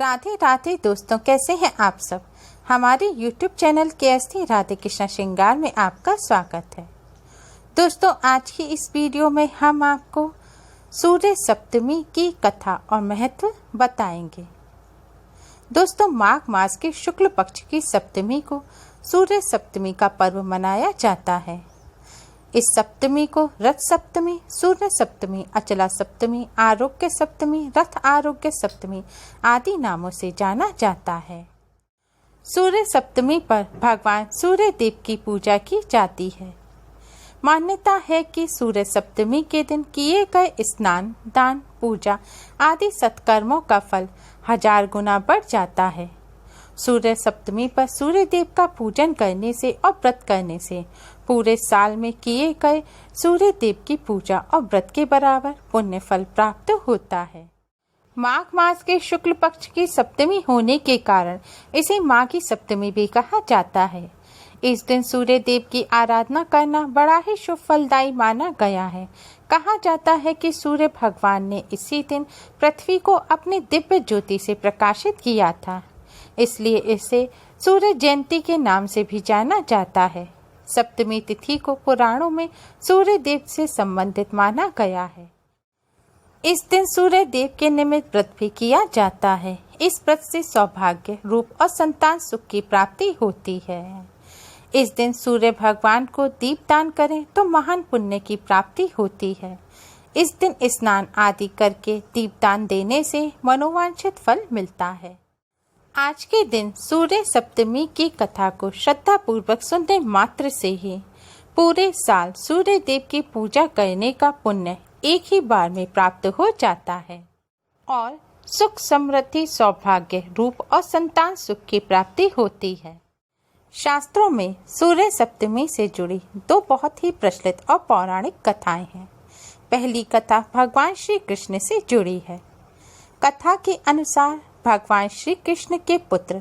राधे राधे दोस्तों, कैसे हैं आप सब। हमारे YouTube channel KST Radhe Krishna श्रृंगार में आपका स्वागत है। दोस्तों, आज की इस वीडियो में हम आपको सूर्य सप्तमी की कथा और महत्व बताएंगे। दोस्तों, माघ मास के शुक्ल पक्ष की सप्तमी को सूर्य सप्तमी का पर्व मनाया जाता है। इस सप्तमी को रथ सप्तमी, सूर्य सप्तमी, अचला सप्तमी, आरोग्य सप्तमी, रथ आरोग्य सप्तमी आदि नामों से जाना जाता है। सूर्य सप्तमी पर भगवान सूर्य देव की पूजा की जाती है। मान्यता है कि सूर्य सप्तमी के दिन किए गए स्नान, दान, पूजा आदि सत्कर्मों का फल 1000 गुना बढ़ जाता है। सूर्य सप्तमी पर सूर्य देव का पूजन करने से और व्रत करने से पूरे साल में किए गए सूर्य देव की पूजा और व्रत के बराबर पुण्य फल प्राप्त होता है। माघ मास के शुक्ल पक्ष की सप्तमी होने के कारण इसे माघी सप्तमी भी कहा जाता है। इस दिन सूर्य देव की आराधना करना बड़ा ही शुभ फलदायी माना गया है। कहा जाता है कि सूर्य भगवान ने इसी दिन पृथ्वी को अपनी दिव्य ज्योति से प्रकाशित किया था, इसलिए इसे सूर्य जयंती के नाम से भी जाना जाता है। सप्तमी तिथि को पुराणों में सूर्य देव से संबंधित माना गया है। इस दिन सूर्य देव के निमित्त व्रत भी किया जाता है। इस व्रत से सौभाग्य, रूप और संतान सुख की प्राप्ति होती है। इस दिन सूर्य भगवान को दीपदान करें तो महान पुण्य की प्राप्ति होती है। इस दिन स्नान आदि करके दीपदान देने से मनोवांछित फल मिलता है। आज के दिन सूर्य सप्तमी की कथा को श्रद्धा पूर्वक सुनने मात्र से ही पूरे साल सूर्य देव की पूजा करने का पुण्य एक ही बार में प्राप्त हो जाता है और सुख, समृद्धि, सौभाग्य, रूप और संतान सुख की प्राप्ति होती है। शास्त्रों में सूर्य सप्तमी से जुड़ी 2 बहुत ही प्रचलित और पौराणिक कथाएं हैं। पहली कथा भगवान श्री कृष्ण से जुड़ी है। कथा के अनुसार भगवान श्री कृष्ण के पुत्र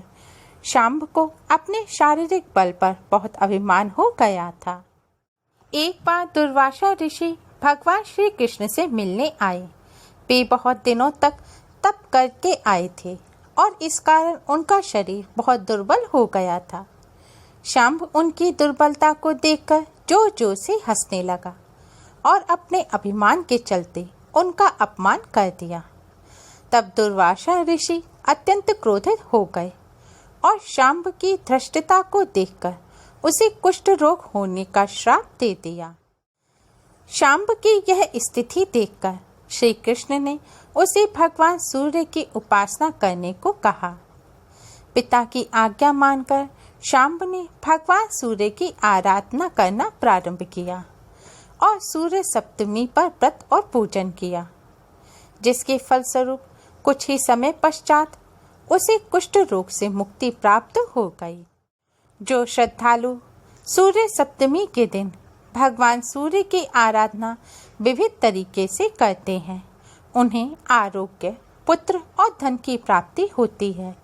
शांब को अपने शारीरिक बल पर बहुत अभिमान हो गया था। एक बार दुर्वासा ऋषि भगवान श्री कृष्ण से मिलने आए। वे बहुत दिनों तक तप करके आए थे और इस कारण उनका शरीर बहुत दुर्बल हो गया था। शांब उनकी दुर्बलता को देखकर जोर जोर से हंसने लगा और अपने अभिमान के चलते उनका अपमान कर दिया। तब दुर्वासा ऋषि अत्यंत क्रोधित हो गए और शांब की धृष्टता को देखकर उसे कुष्ठ रोग होने का श्राप दे दिया। शांब की यह स्थिति देखकर श्री कृष्ण ने उसे भगवान सूर्य की उपासना करने को कहा। पिता की आज्ञा मानकर शांब ने भगवान सूर्य की आराधना करना प्रारंभ किया और सूर्य सप्तमी पर व्रत और पूजन किया, जिसके फलस्वरूप कुछ ही समय पश्चात उसे कुष्ठ रोग से मुक्ति प्राप्त हो गई। जो श्रद्धालु सूर्य सप्तमी के दिन भगवान सूर्य की आराधना विविध तरीके से करते हैं, उन्हें आरोग्य, पुत्र और धन की प्राप्ति होती है।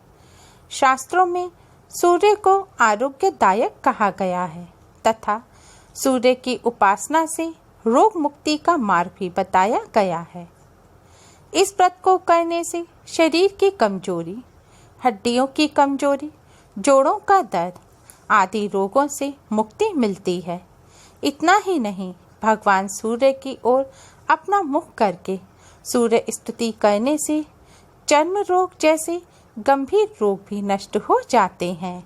शास्त्रों में सूर्य को आरोग्यदायक कहा गया है तथा सूर्य की उपासना से रोग मुक्ति का मार्ग भी बताया गया है। इस व्रत को करने से शरीर की कमजोरी, हड्डियों की कमजोरी, जोड़ों का दर्द आदि रोगों से मुक्ति मिलती है। इतना ही नहीं, भगवान सूर्य की ओर अपना मुख करके सूर्य स्तुति करने से चर्म रोग जैसे गंभीर रोग भी नष्ट हो जाते हैं।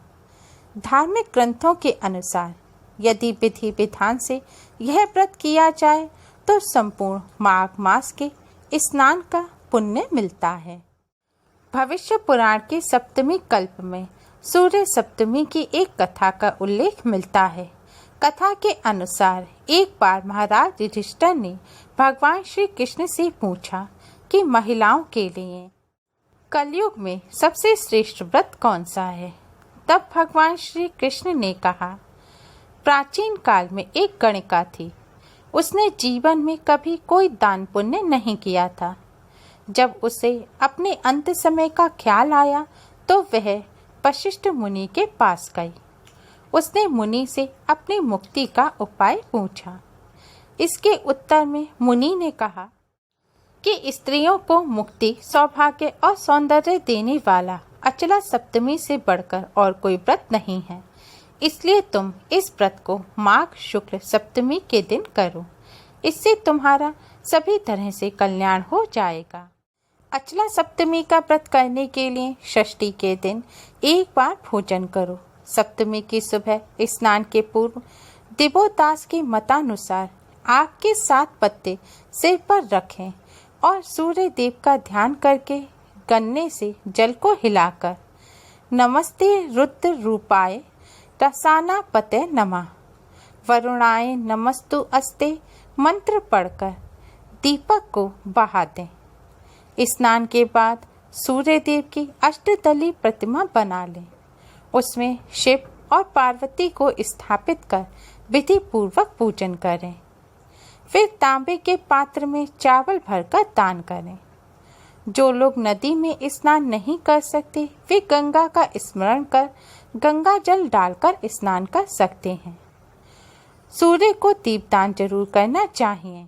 धार्मिक ग्रंथों के अनुसार यदि विधि विधान से यह व्रत किया जाए तो संपूर्ण माघ मास के स्नान का पुण्य मिलता है। भविष्य पुराण के सप्तमी कल्प में सूर्य सप्तमी की एक कथा का उल्लेख मिलता है। कथा के अनुसार एक बार महाराज युधिष्ठिर ने भगवान श्री कृष्ण से पूछा कि महिलाओं के लिए कलयुग में सबसे श्रेष्ठ व्रत कौन सा है। तब भगवान श्री कृष्ण ने कहा, प्राचीन काल में एक गणिका थी। उसने जीवन में कभी कोई दान पुण्य नहीं किया था। जब उसे अपने अंत समय का ख्याल आया तो वह वशिष्ठ मुनि के पास गई। उसने मुनि से अपनी मुक्ति का उपाय पूछा। इसके उत्तर में मुनि ने कहा, कि स्त्रियों को मुक्ति, सौभाग्य और सौंदर्य देने वाला अचला सप्तमी से बढ़कर और कोई व्रत नहीं है। इसलिए तुम इस व्रत को माघ शुक्ल सप्तमी के दिन करो। इससे तुम्हारा सभी तरह से कल्याण हो जाएगा। अचला सप्तमी का व्रत करने के लिए षष्ठी के दिन एक बार भोजन करो। सप्तमी की सुबह स्नान के पूर्व दिवोदास के मतानुसार आग के 7 पत्ते सिर पर रखें और सूर्य देव का ध्यान करके गन्ने से जल को हिलाकर नमस्ते रुद्र रूपाय रसाना पते नमः वरुणाय नमस्तु अस्ते मंत्र पढ़कर दीपक को बहा दें। स्नान के बाद सूर्य देव की अष्टदली प्रतिमा बना लें। उसमें शिव और पार्वती को स्थापित कर विधि पूर्वक पूजन करें। फिर तांबे के पात्र में चावल भरकर दान करें। जो लोग नदी में स्नान नहीं कर सकते वे गंगा का स्मरण कर गंगा जल डालकर स्नान कर सकते हैं। सूर्य को दीपदान जरूर करना चाहिए।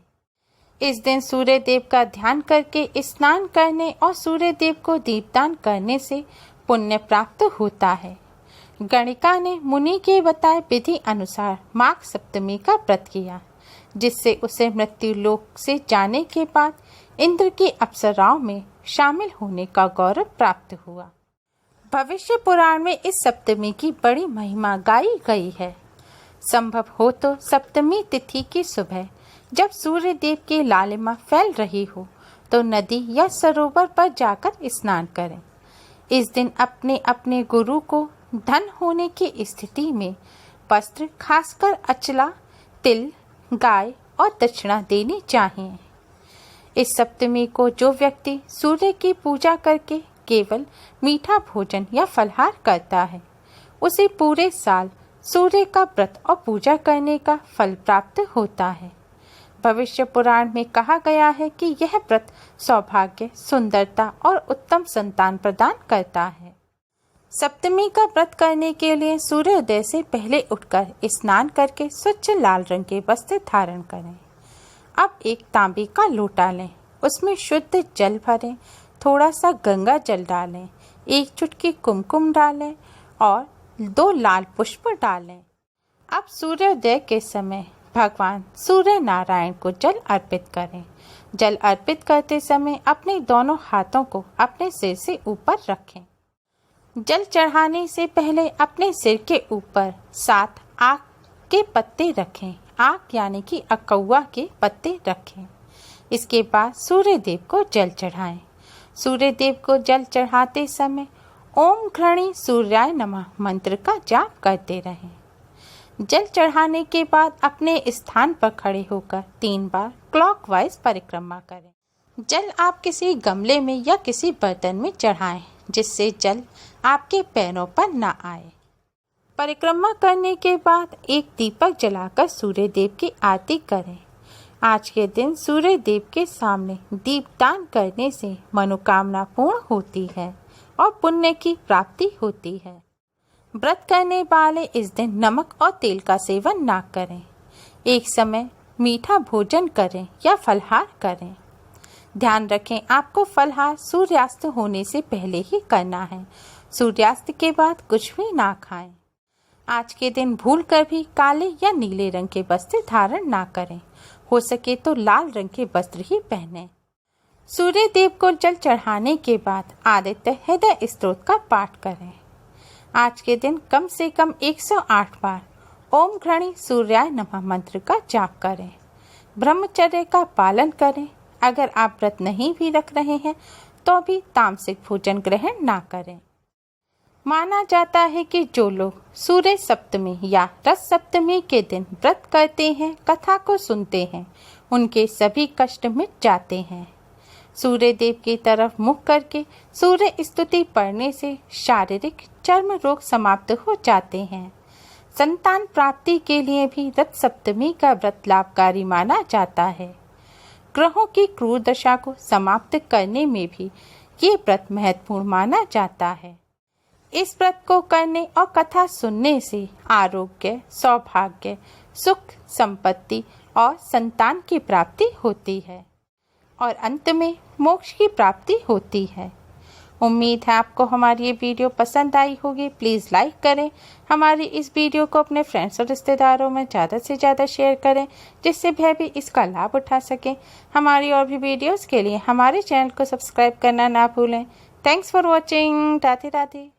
इस दिन सूर्य देव का ध्यान करके स्नान करने और सूर्य देव को दीपदान करने से पुण्य प्राप्त होता है। गणिका ने मुनि के बताए विधि अनुसार माघ सप्तमी का व्रत किया, जिससे उसे मृत्यु लोक से जाने के बाद इंद्र की अप्सराओं में शामिल होने का गौरव प्राप्त हुआ। भविष्य पुराण में इस सप्तमी की बड़ी महिमा गाई गई है। संभव हो तो सप्तमी तिथि की सुबह जब सूर्य देव की लालिमा फैल रही हो तो नदी या सरोवर पर जाकर स्नान करें। इस दिन अपने अपने गुरु को धन होने की स्थिति में वस्त्र, खासकर अचला, तिल, गाय और दक्षिणा देनी चाहिए। इस सप्तमी को जो व्यक्ति सूर्य की पूजा करके केवल मीठा भोजन या फलहार करता है, उसे पूरे साल सूर्य का व्रत और पूजा करने का फल प्राप्त होता है। भविष्य पुराण में कहा गया है कि यह व्रत सौभाग्य, सुंदरता और उत्तम संतान प्रदान करता है। सप्तमी का व्रत करने के लिए सूर्योदय से पहले उठकर स्नान करके स्वच्छ लाल रंग के वस्त्र धारण करें। अब एक तांबे का लोटा लें, उसमें शुद्ध जल भरें, थोड़ा सा गंगा जल डालें, एक चुटकी कुमकुम डालें और 2 लाल पुष्प डालें। अब सूर्योदय के समय भगवान सूर्य नारायण को जल अर्पित करें। जल अर्पित करते समय अपने दोनों हाथों को अपने सिर से ऊपर रखें। जल चढ़ाने से पहले अपने सिर के ऊपर 7 आक के पत्ते रखें। आक यानी कि अकौआ के पत्ते रखें। इसके बाद सूर्य देव को जल चढ़ाएं। सूर्य देव को जल चढ़ाते समय ओम घृणी सूर्याय नमः मंत्र का जाप करते रहें। जल चढ़ाने के बाद अपने स्थान पर खड़े होकर 3 बार क्लॉकवाइज परिक्रमा करें। जल आप किसी गमले में या किसी बर्तन में चढ़ाएं, जिससे जल आपके पैरों पर न आए। परिक्रमा करने के बाद एक दीपक जलाकर सूर्य देव की आरती करें। आज के दिन सूर्य देव के सामने दीपदान करने से मनोकामना पूर्ण होती है और पुण्य की प्राप्ति होती है। व्रत करने वाले इस दिन नमक और तेल का सेवन ना करें। एक समय मीठा भोजन करें या फलहार करें। ध्यान रखें, आपको फलहार सूर्यास्त होने से पहले ही करना है। सूर्यास्त के बाद कुछ भी ना खाएं। आज के दिन भूलकर भी काले या नीले रंग के वस्त्र धारण ना करें। हो सके तो लाल रंग के वस्त्र ही पहनें। सूर्य देव को जल चढ़ाने के बाद आदित्य हृदय स्तोत्र का पाठ करें। आज के दिन कम से कम 108 बार ओम घृणी सूर्याय नमः मंत्र का जाप करें। ब्रह्मचर्य का पालन करें। अगर आप व्रत नहीं भी रख रहे हैं तो भी तामसिक भोजन ग्रहण ना करें। माना जाता है कि जो लोग सूर्य सप्तमी या रस सप्तमी के दिन व्रत करते हैं, कथा को सुनते हैं, उनके सभी कष्ट मिट जाते हैं। सूर्य देव की तरफ मुख करके सूर्य स्तुति पढ़ने से शारीरिक चर्म रोग समाप्त हो जाते हैं। संतान प्राप्ति के लिए भी रथ सप्तमी का व्रत लाभकारी माना जाता है। ग्रहों की क्रूर दशा को समाप्त करने में भी ये व्रत महत्वपूर्ण माना जाता है। इस व्रत को करने और कथा सुनने से आरोग्य, सौभाग्य, सुख, संपत्ति और संतान की प्राप्ति होती है। और अंत में मोक्ष की प्राप्ति होती है। उम्मीद है आपको हमारी ये वीडियो पसंद आई होगी। प्लीज़ लाइक करें, हमारी इस वीडियो को अपने फ्रेंड्स और रिश्तेदारों में ज़्यादा से ज़्यादा शेयर करें, जिससे वह भी इसका लाभ उठा सकें। हमारी और भी वीडियोस के लिए हमारे चैनल को सब्सक्राइब करना ना भूलें। Thanks for watching. Radhe Radhe.